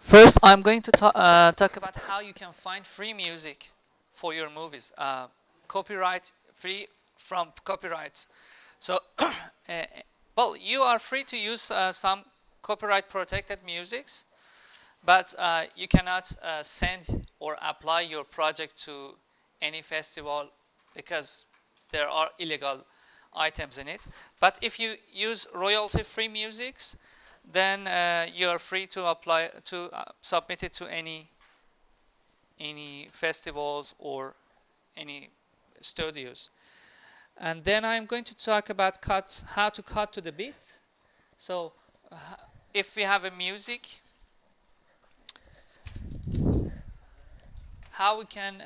First, I'm going to talk about how you can find free music for your movies, copyright free from copyrights. So, well, you are free to use some copyright protected musics, but you cannot send or apply your project to any festival because there are illegal items in it. But if you use royalty-free musics, then you are free to apply to submit it to any festivals or any studios. And then I'm going to talk about how to cut to the beat. So if we have a music, how we can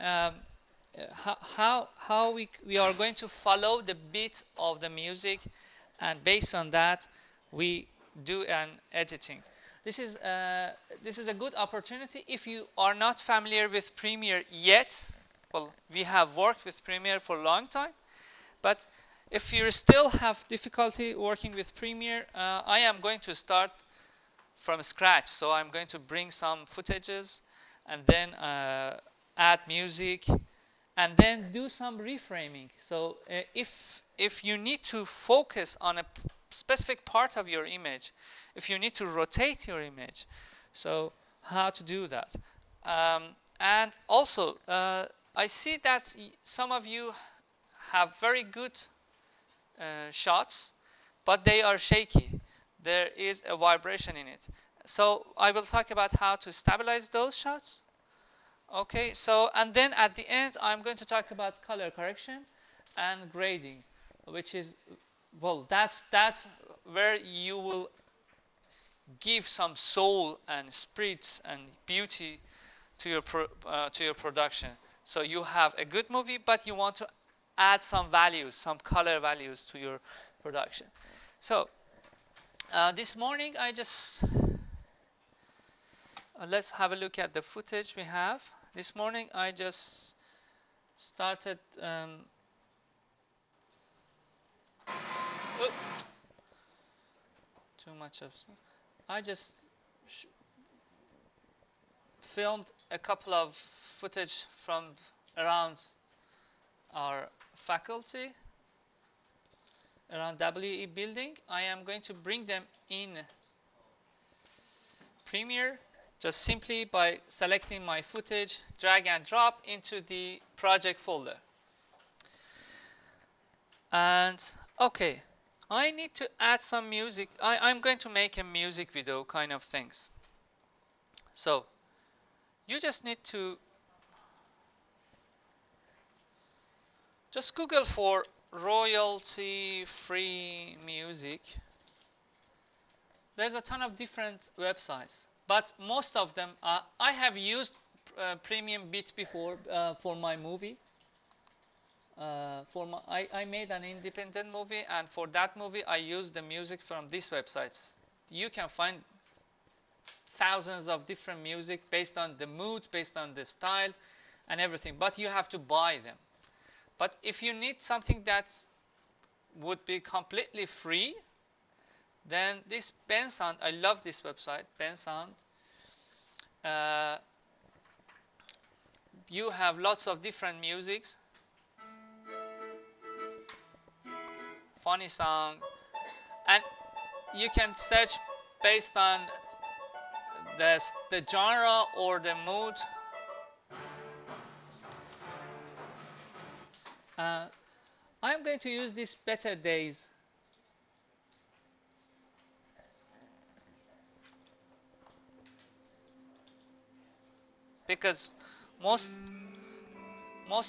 how we are going to follow the beat of the music, and based on that we do an editing. This is a good opportunity if you are not familiar with Premiere yet. Well, we have worked with Premiere for a long time, but if you still have difficulty working with Premiere, I am going to start from scratch. So I'm going to bring some footages and then add music and then do some reframing. So if you need to focus on a specific part of your image, if you need to rotate your image, so how to do that. And also I see that some of you have very good shots, but they are shaky. There is a vibration in it. So I will talk about how to stabilize those shots. Okay, so and then at the end I'm going to talk about color correction and grading, which is, well, that's where you will give some soul and spirits and beauty to your production. So you have a good movie, but you want to add some values, some color values to your production. So this morning I just let's have a look at the footage we have. This morning I just started too much of stuff. I just filmed a couple of footage from around our faculty, around WE building. I am going to bring them in Premiere just simply by selecting my footage, drag and drop into the project folder. And okay, I need to add some music. I'm going to make a music video kind of things. So you just need to just Google for royalty-free music. There's a ton of different websites, but most of them, I have used Premium Beat before for my movie. I made an independent movie, and for that movie I used the music from these websites. You can find thousands of different music based on the mood, based on the style and everything, but you have to buy them. But if you need something that would be completely free, then this Bensound, I love this website, Bensound. You have lots of different musics, funny song, and you can search based on the genre or the mood. I'm going to use this Better Days. Because most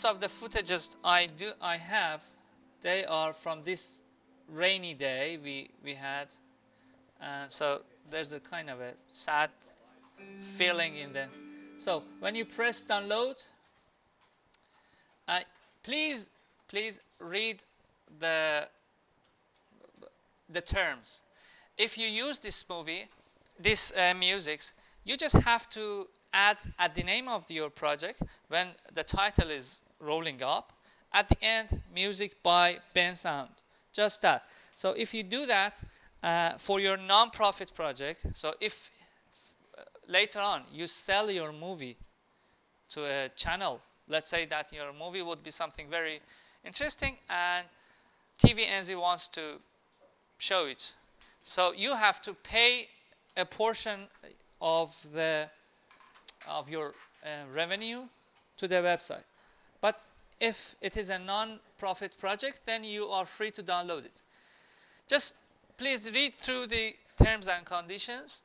of the footages I have, they are from this rainy day we had, and so there's a kind of a sad feeling in them. So when you press download, please read the terms. If you use this musics, you just have to add at the name of your project, when the title is rolling up, at the end, music by Bensound. Just that. So if you do that for your non-profit project, so if later on you sell your movie to a channel, let's say that your movie would be something very interesting and TVNZ wants to show it. So you have to pay a portion of your revenue to the website. But if it is a non-profit project, then you are free to download it. Just please read through the terms and conditions.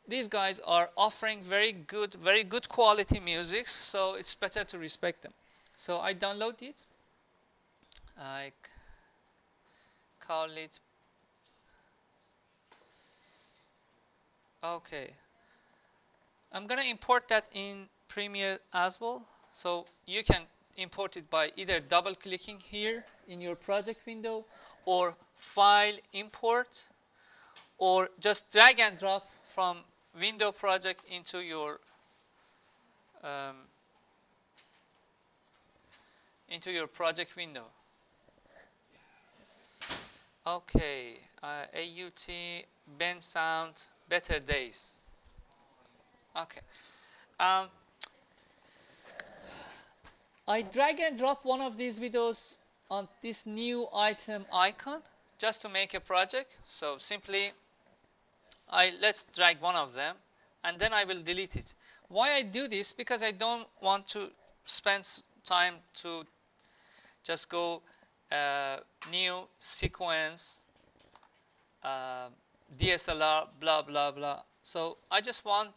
These guys are offering very good quality music, so it's better to respect them. So I download it. I call it. Okay. I'm gonna import that in Premiere as well. So you can import it by either double clicking here in your project window or file import, or just drag and drop from window project um, into your project window. Okay, AUT Ben Sound Better Days. Okay. Um, I drag and drop one of these videos on this new item icon just to make a project. So simply let's drag one of them and then I will delete it. Why I do this? Because I don't want to spend time to just go new sequence, DSLR, blah blah blah. So I just want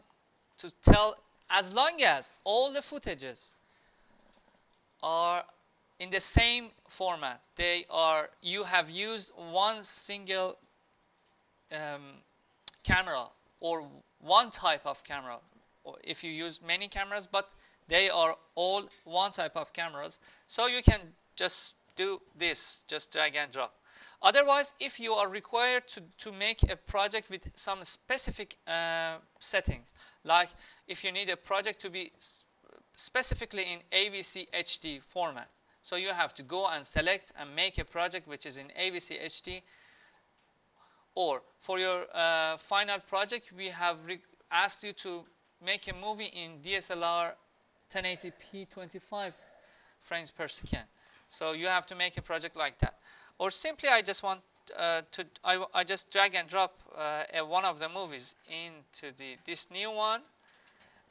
to tell, as long as all the footages are in the same format, you have used one single camera or one type of camera, or if you use many cameras, but they are all one type of cameras, so you can just do this, just drag and drop. Otherwise, if you are required to make a project with some specific setting, like if you need a project to be specifically in AVC HD format, so you have to go and select and make a project which is in AVC HD. Or for your final project, we have asked you to make a movie in DSLR 1080p 25 frames per second. So you have to make a project like that. Or simply I just want I just drag and drop one of the movies into this new one,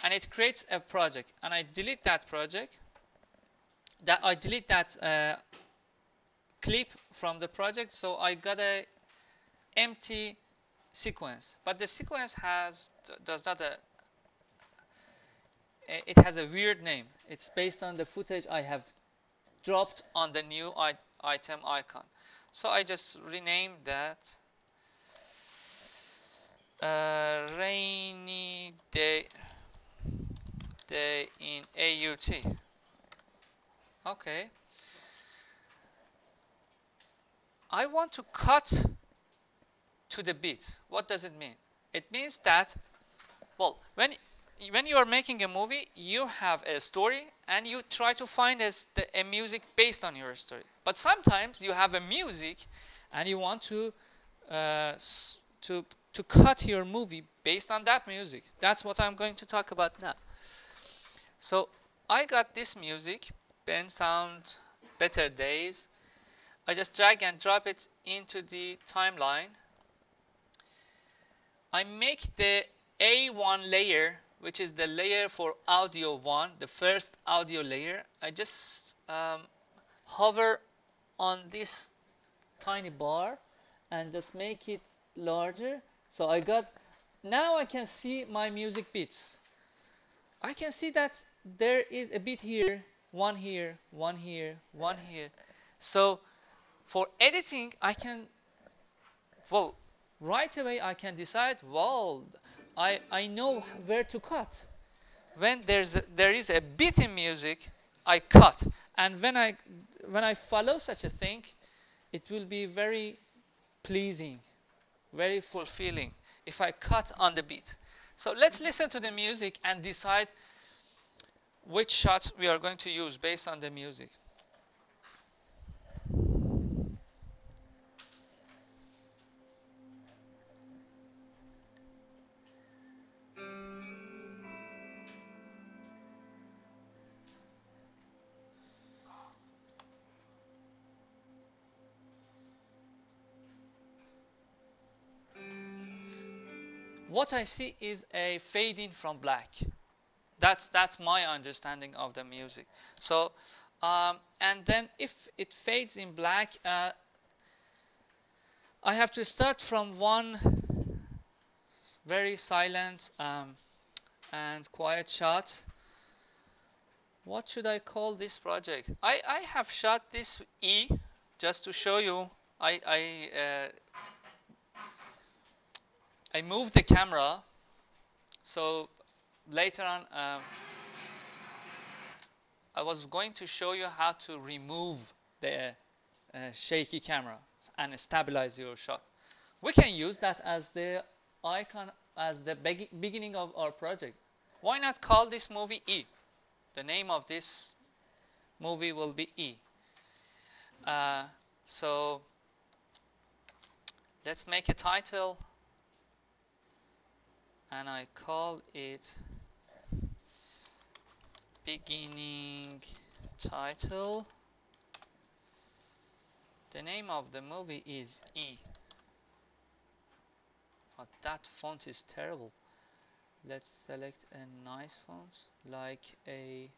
and it creates a project, and I delete that project. I delete that clip from the project, so I got a empty sequence. But the sequence it has a weird name. It's based on the footage I have dropped on the new item icon. So I just rename that rainy day in AUT. Okay. I want to cut to the beat. What does it mean? It means that, well, when you are making a movie, you have a story and you try to find a music based on your story. But sometimes you have a music and you want to cut your movie based on that music. That's what I'm going to talk about now. So I got this music, Ben Sound Better Days. I just drag and drop it into the timeline. I make the A1 layer, which is the layer for audio 1, the first audio layer. I just hover on this tiny bar and just make it larger. So now I can see my music bits. I can see that there is a bit here, one here, one here, one here. So for editing, right away I can decide, I know where to cut. When there is a bit in music, I cut. And when I follow such a thing, it will be very pleasing, very fulfilling if I cut on the beat. So let's listen to the music and decide which shot we are going to use based on the music. what I see is a fade in from black. That's my understanding of the music. So and then if it fades in black, I have to start from one very silent and quiet shot. What should I call this project? I have shot this E just to show you. I moved the camera, so later on I was going to show you how to remove the shaky camera and stabilize your shot. We can use that as the icon, as the beginning of our project. Why not call this movie E? The name of this movie will be E. So let's make a title, and I call it beginning title. The name of the movie is E. Oh, that font is terrible. Let's select a nice font, like I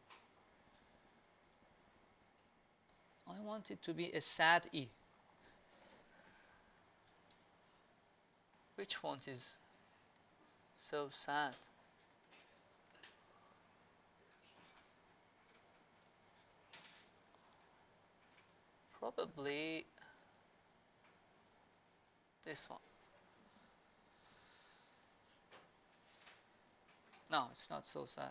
want it to be a sad E. Which font is so sad? Probably this one. No, it's not so sad.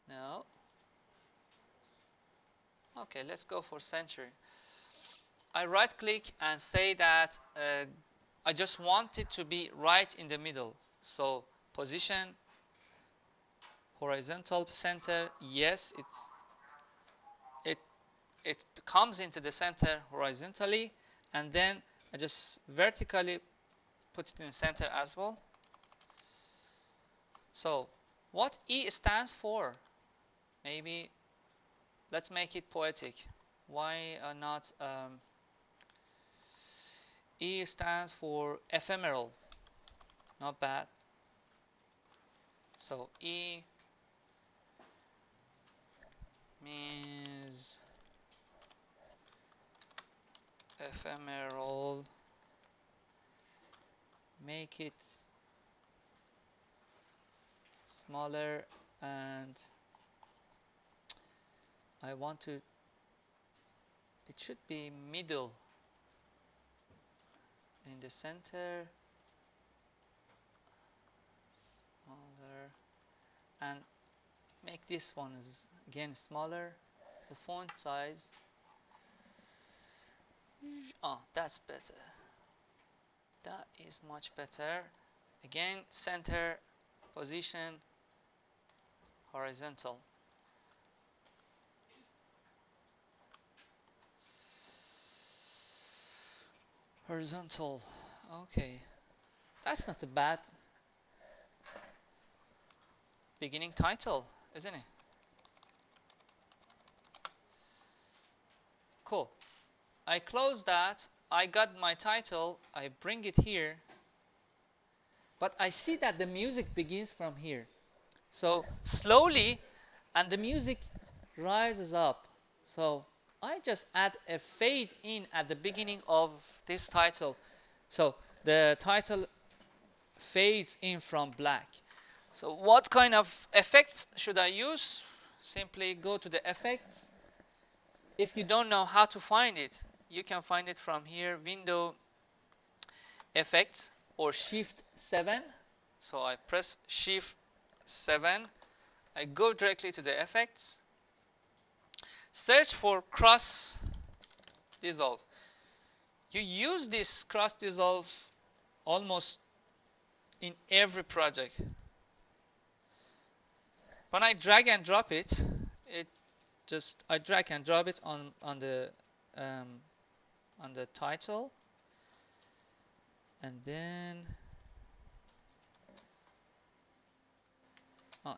No. Okay, let's go for century. I right click and say that I just want it to be right in the middle. So position, horizontal center, yes, it it comes into the center horizontally, and then I just vertically put it in center as well. So what E stands for? Maybe let's make it poetic. Why not E stands for ephemeral. Not bad. So E means ephemeral. Make it smaller, and I want to, it should be middle in the center, smaller, and make this one again smaller, the font size. Oh, that's better. That is much better. Again, center, position, horizontal. Horizontal. Okay, that's not a bad beginning title, isn't it? Cool. I close that. I got my title. I bring it here. But I see that the music begins from here. So slowly, and the music rises up. So I just add a fade in at the beginning of this title. So the title fades in from black. So what kind of effects should I use? Simply go to the effects. If you don't know how to find it, you can find it from here, window, effects, or shift 7. So I press shift 7. I go directly to the effects. Search for cross dissolve. You use this cross dissolve almost in every project. When I drag and drop it, I drag and drop it on the title, and then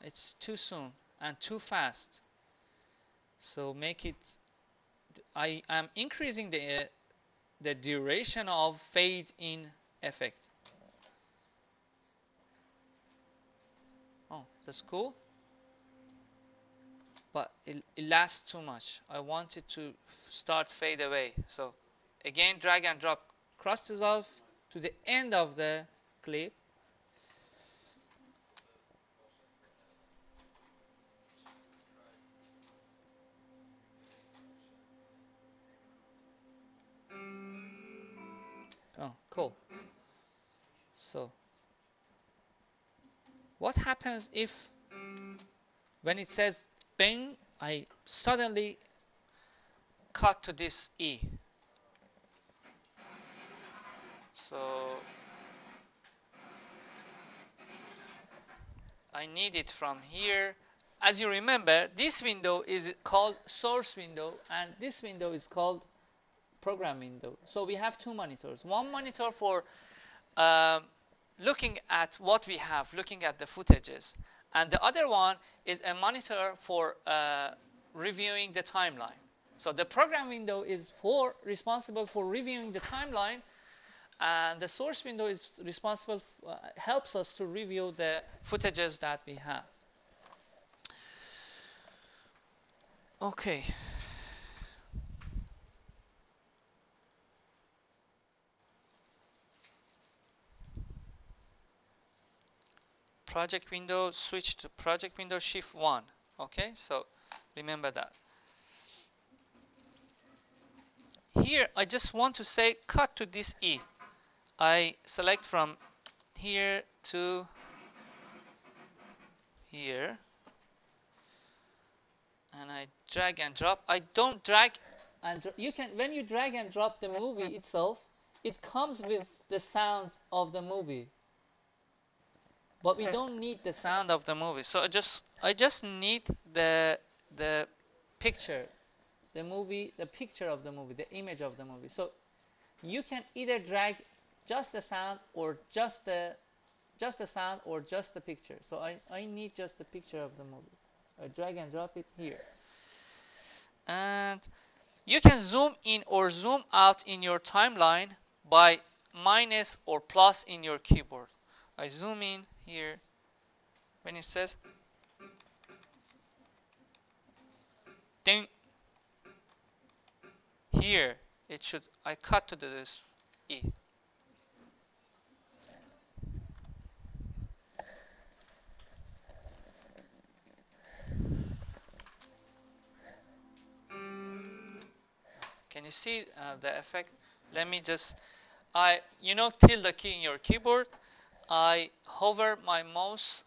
it's too soon and too fast. So make it. I am increasing the the duration of fade in effect. Oh, that's cool, but it lasts too much. I want it to start fade away. So again, drag and drop cross dissolve to the end of the clip. Oh, cool. So what happens if when it says bing, I suddenly cut to this E? So I need it from here. As you remember, this window is called source window and this window is called program window. So we have two monitors. One monitor for um, looking at what we have, looking at the footages. And the other one is a monitor for reviewing the timeline. So the program window is responsible for reviewing the timeline, and the source window is responsible, helps us to review the footages that we have. Okay. Project window, switch to project window, shift 1. Okay, so remember that. Here, I just want to say cut to this E. I select from here to here, and I drag and drop. I don't drag and you can, when you drag and drop the movie itself, it comes with the sound of the movie, but we don't need the sound of the movie. So I just need the picture, the movie, the picture of the movie, the image of the movie. So you can either drag just the sound or just the sound or just the picture. So I need just the picture of the movie. I drag and drop it here. And you can zoom in or zoom out in your timeline by minus or plus in your keyboard. I zoom in here when it says ding. Here it should, I cut to this E. Can you see the effect? Let me just, tilde key in your keyboard. I hover my mouse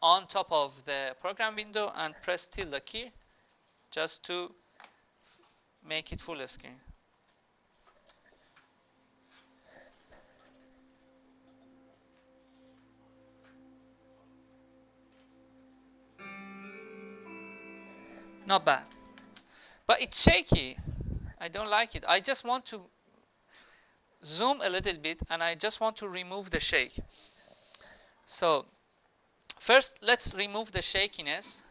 on top of the program window and press tilde key just to make it full screen. Not bad, but it's shaky. I don't like it. I just want to zoom a little bit and I just want to remove the shake. So first let's remove the shakiness.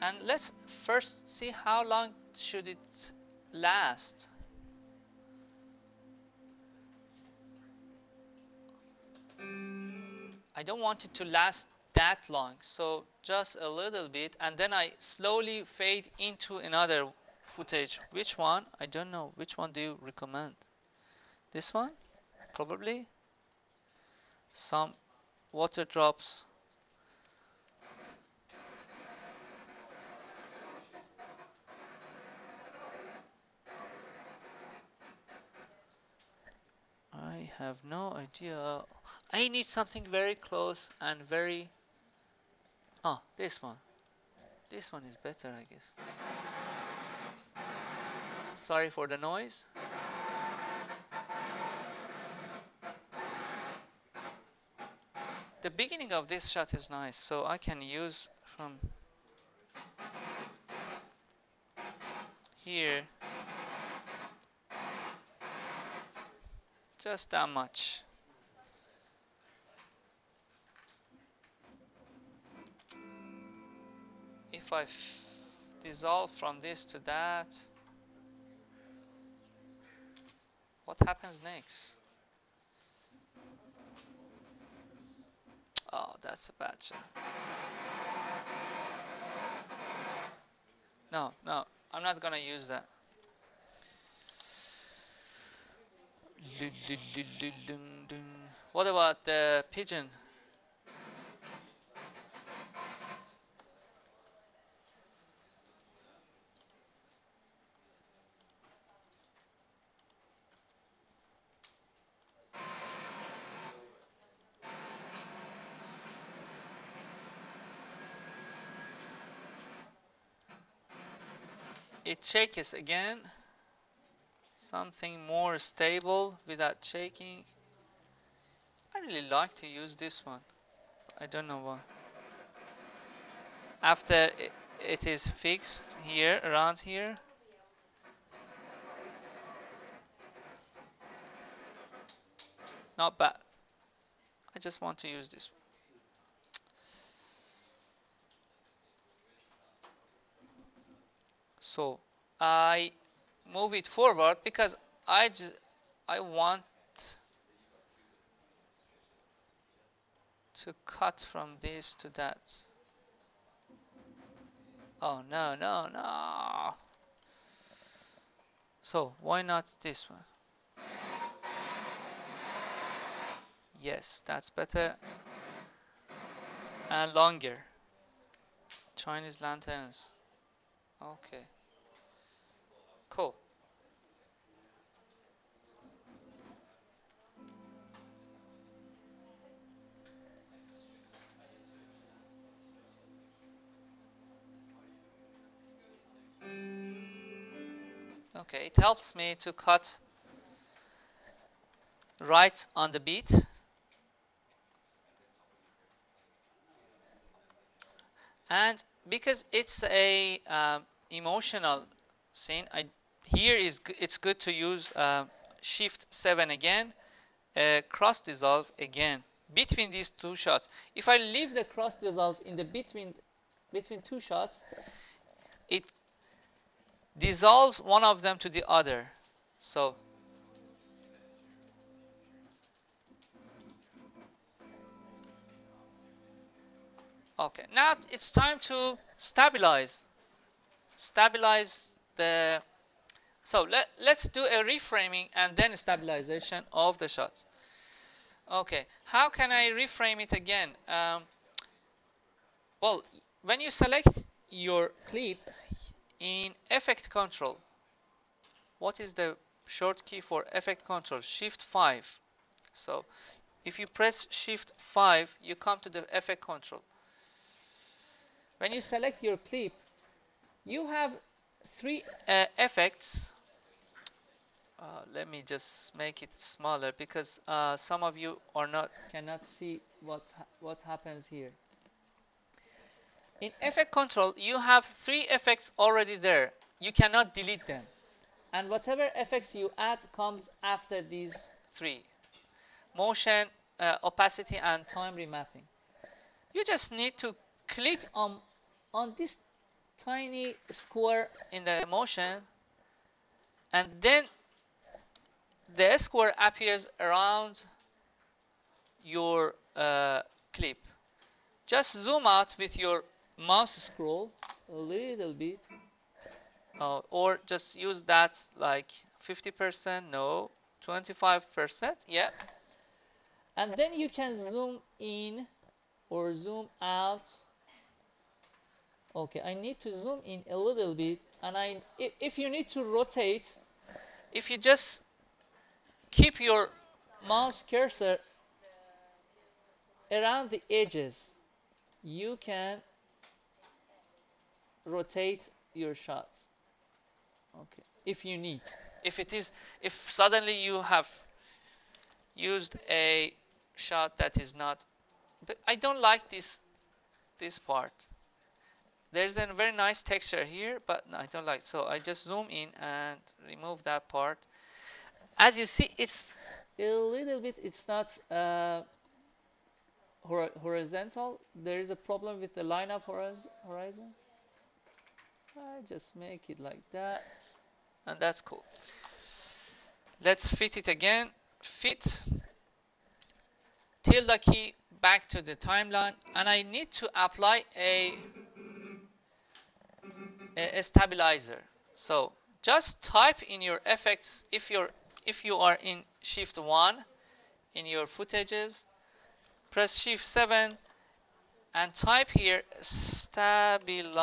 And let's first see how long should it last. I don't want it to last that long, so just a little bit, and then I slowly fade into another footage. Which one? I don't know. Which one do you recommend? This one? Probably. Some water drops. I have no idea. I need something very close and very... Oh, this one. This one is better, I guess. Sorry for the noise. The beginning of this shot is nice, so I can use from here just that much. if I dissolve from this to that, what happens next? Oh, that's a bad shot. No, no, I'm not gonna use that. What about the pigeon? It shakes again. Something more stable without shaking. I really like to use this one. I don't know why. After it is fixed here, around here. Not bad. I just want to use this one. So I move it forward because I want to cut from this to that. Oh no, no, no. So why not this one? Yes, that's better and longer. Chinese lanterns. Okay, cool. Okay, it helps me to cut right on the beat. And because it's a emotional scene, here it's good to use Shift 7 again, cross dissolve again between these two shots. If I leave the cross dissolve in the between two shots, it dissolves one of them to the other. So okay, now it's time to stabilize. Stabilize the. So let's do a reframing and then stabilization of the shots. Okay, how can I reframe it again? Well, when you select your clip in effect control, what is the short key for effect control? Shift 5. So if you press Shift 5, you come to the effect control. When you select your clip, you have three effects. Let me just make it smaller because some of you cannot see what happens here. In effect control, you have three effects already there. You cannot delete them. And whatever effects you add comes after these three. Motion, opacity, and time remapping. You just need to click on this tiny square in the motion, and then the square appears around your clip. Just zoom out with your mouse scroll a little bit, or just use that like 50%, no, 25%, yeah. And then you can zoom in or zoom out. Okay, I need to zoom in a little bit, and if you need to rotate, if you just keep your mouse cursor around the edges, you can rotate your shot. Okay, if you need. If suddenly you have used a shot that is not, but I don't like this part. There's a very nice texture here, but no, I don't like. So I just zoom in and remove that part. As you see, it's a little bit. It's not horizontal. There is a problem with the line of horizon. I just make it like that, and that's cool. Let's fit it again. Fit tilde key back to the timeline, and I need to apply a stabilizer. So just type in your effects if you are in shift 1 in your footages, press shift 7 and type here stabilize,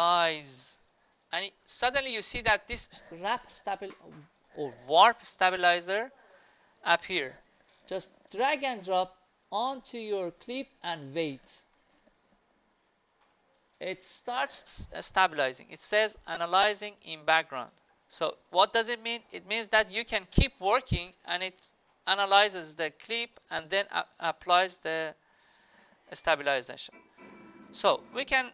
and suddenly you see that this or warp stabilizer appear. Just drag and drop onto your clip and wait. It starts stabilizing. It says analyzing in background. So what does it mean? It means that you can keep working and it analyzes the clip and then applies the stabilization. So we can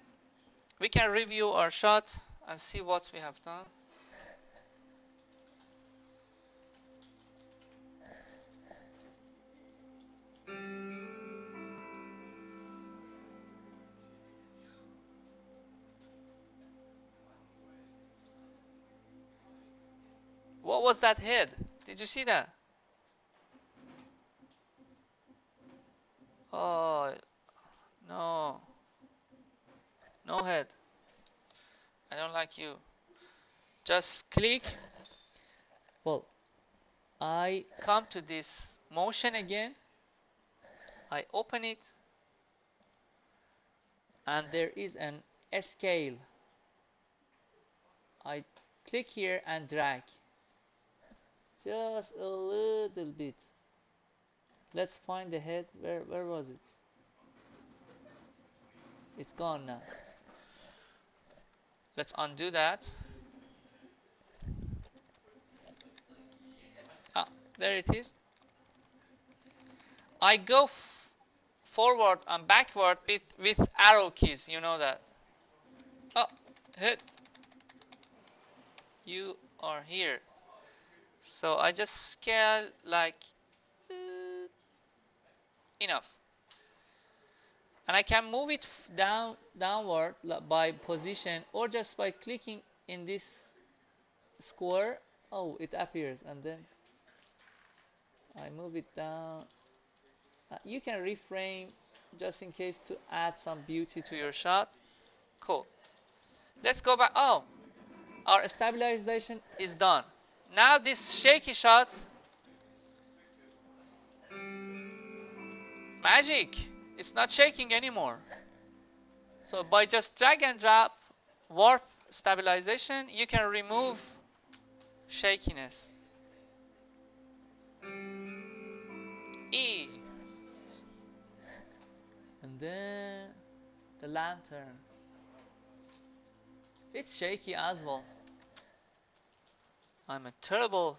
review our shot and see what we have done. What was that head? Did you see that? Oh, no. No head. I don't like you. Just click. Well, I come to this motion again. I open it. And there is an scale. I click here and drag. Just a little bit. Let's find the head. Where was it? It's gone now. Let's undo that. Ah, there it is. I go forward and backward with arrow keys. You know that. Oh, hit. You are here. So I just scale like enough. And I can move it downward by position or just by clicking in this square. Oh, it appears, and then I move it down. You can reframe just in case to add some beauty to your shot. Cool. Let's go back. Oh, our stabilization is done. Now this shaky shot, magic. It's not shaking anymore. So by just drag and drop warp stabilization, you can remove shakiness. E. And then the lantern. It's shaky as well. I'm a terrible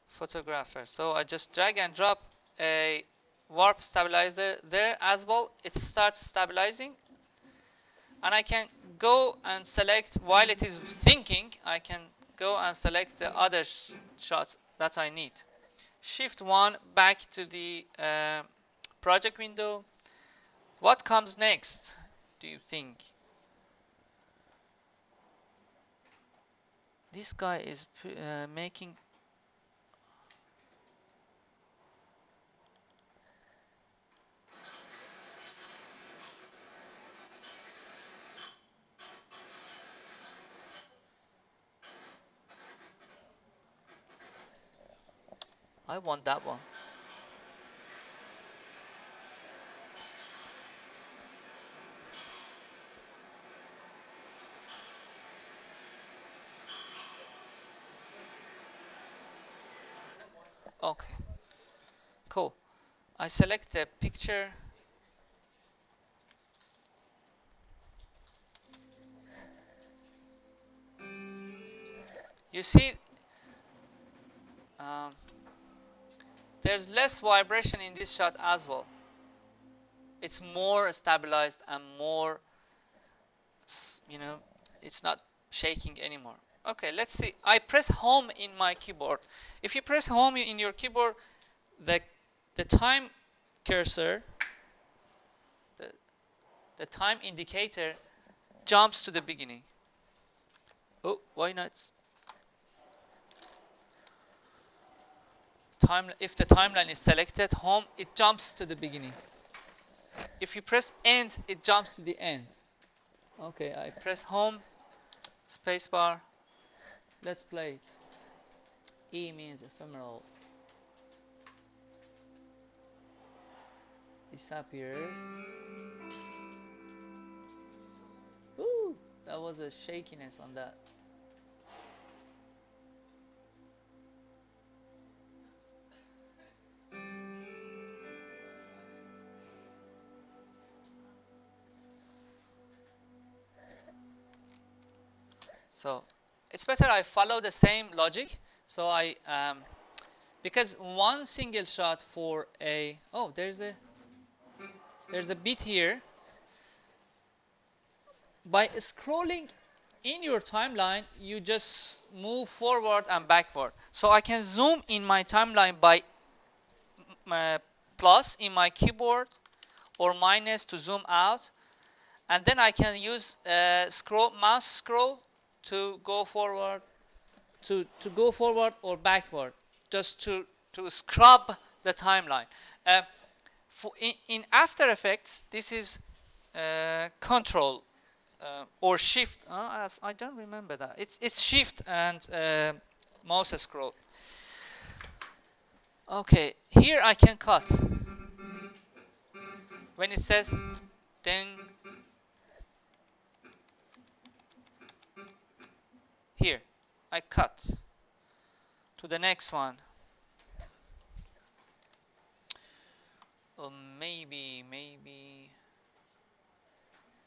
photographer. So I just drag and drop a warp stabilizer there as well. It starts stabilizing. And I can go and select, while it is thinking, I can go and select the other shots that I need. Shift 1 back to the project window. What comes next, do you think? This guy is making... I want that one. Okay, cool. I select the picture. You see, um, there's less vibration in this shot as well. It's more stabilized and more, it's not shaking anymore. Okay, let's see. I press home in my keyboard. If you press home in your keyboard, the time cursor, the time indicator jumps to the beginning. Oh, why not? If the timeline is selected, home, it jumps to the beginning. If you press end, it jumps to the end. Okay, I press home, spacebar. Let's play it. E means ephemeral. Disappears. Ooh, that was a shakiness on that. So it's better I follow the same logic. So because one single shot for a, oh, there's a bit here. By scrolling in your timeline, you just move forward and backward. So I can zoom in my timeline by plus in my keyboard or minus to zoom out, and then I can use mouse scroll to go forward, to go forward or backward, just to scrub the timeline. In After Effects, this is control or shift. As I don't remember that. It's shift and mouse scroll. Okay, here I can cut. When it says then here, I cut to the next one. Or maybe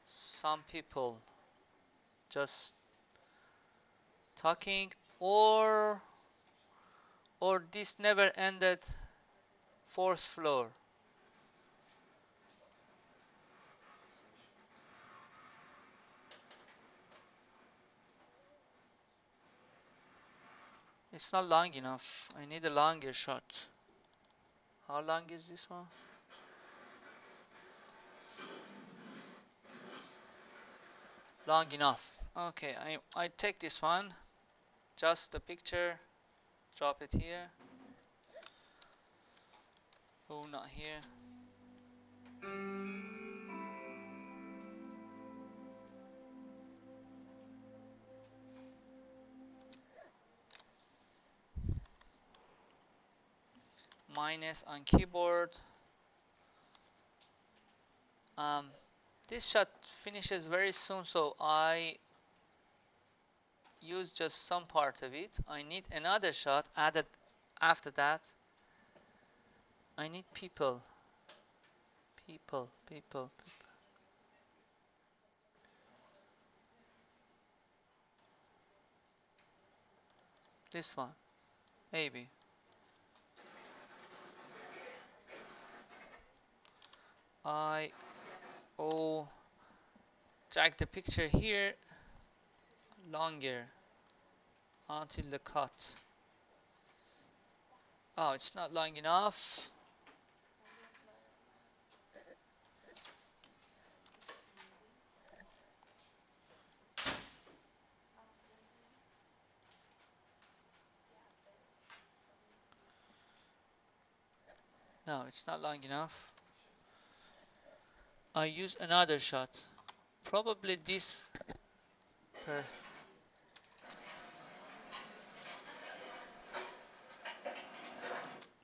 some people just talking, or this never ended fourth floor. It's not long enough. I need a longer shot. How long is this one? Long enough. Okay, I take this one. Just a picture. Drop it here. Oh, not here. Minus on keyboard. Um, this shot finishes very soon, so I use just some part of it. I need another shot added after that. I need people. People. This one, maybe. I oh drag the picture here longer until the cut. Oh, it's not long enough. No, it's not long enough. I use another shot. Probably this. Per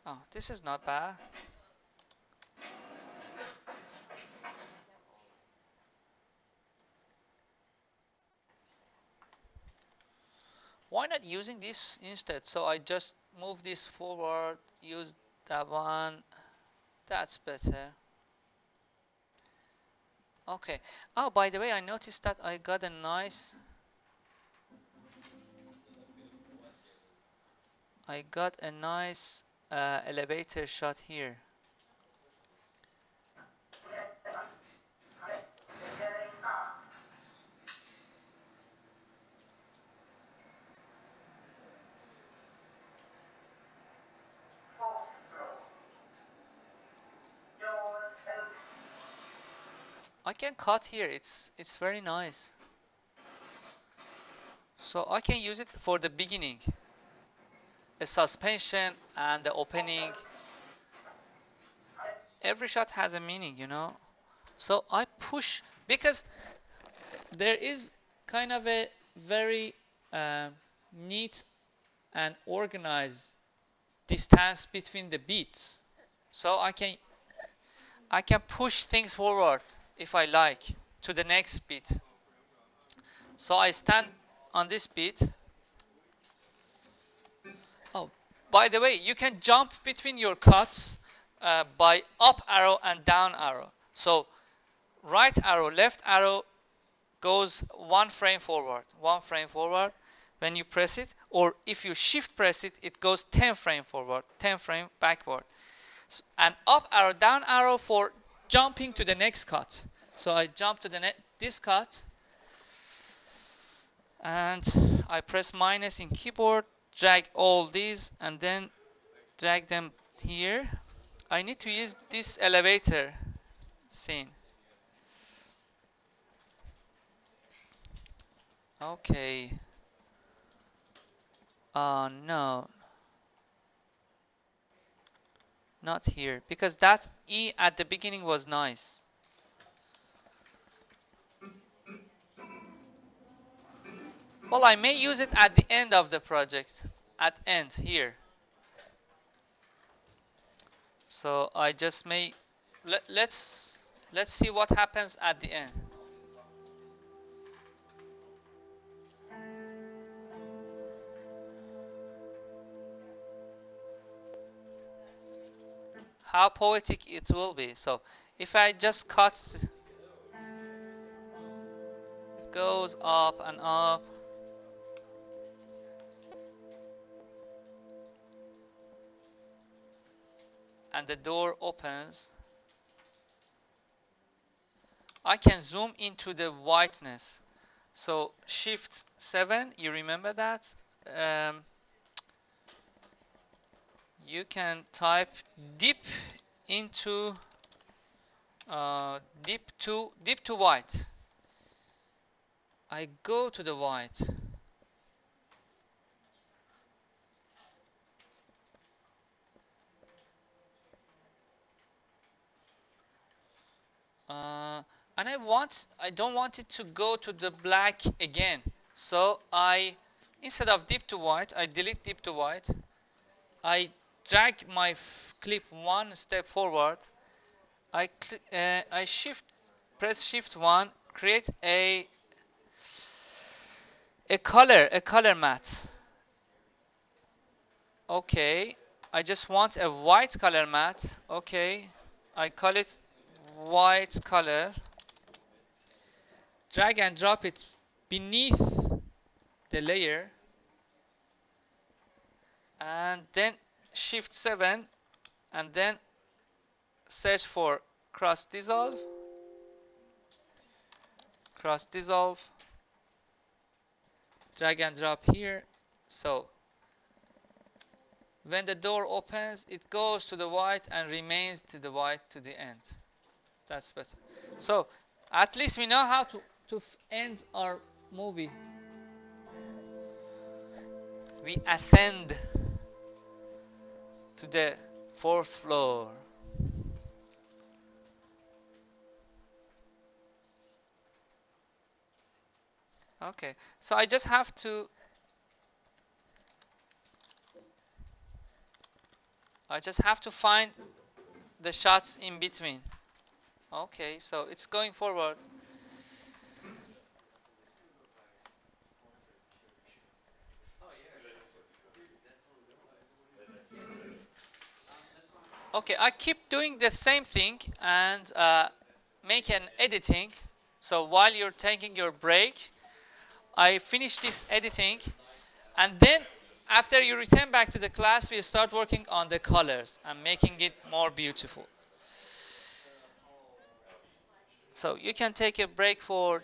oh, this is not bad. Why not using this instead? So I just move this forward, use that one. That's better. Okay. Oh, by the way, I noticed that I got a nice elevator shot here. I can cut here. It's very nice. So I can use it for the beginning, a suspension and the opening. Every shot has a meaning. So I push because there is kind of a very uh, neat and organized distance between the beats. So I can push things forward if I like to the next beat. So I stand on this beat. Oh, by the way, you can jump between your cuts by up arrow and down arrow. So right arrow, left arrow goes one frame forward, one frame forward when you press it, or if you shift press it, it goes 10 frame forward, 10 frame backward. And up arrow, down arrow for jumping to the next cut. So I jump to this cut, and I press minus in keyboard, drag all these, and then drag them here. I need to use this elevator scene. Okay. No, not here, because that E at the beginning was nice. Well, I may use it at the end of the project, at end here. So I just may let's see what happens at the end. How poetic it will be. So if I just cut, it goes up and up. And the door opens. I can zoom into the whiteness. So Shift 7, you remember that? Um, you can type deep into deep to white. I go to the white. And I don't want it to go to the black again. So instead of deep to white, I delete deep to white. I drag my clip one step forward. I press shift 1, create a color matte. Okay, I just want a white color matte. Okay, I call it white color. Drag and drop it beneath the layer, and then shift 7, and then search for cross dissolve, drag and drop here. So when the door opens, it goes to the white and remains to the white to the end. That's better. So at least we know how to end our movie. We ascend to the 4th floor. Okay, so I just have to find the shots in between. Okay, so it's going forward. Okay, I keep doing the same thing and make an editing. So while you're taking your break, I finish this editing, and then after you return back to the class, we start working on the colors and making it more beautiful. So you can take a break for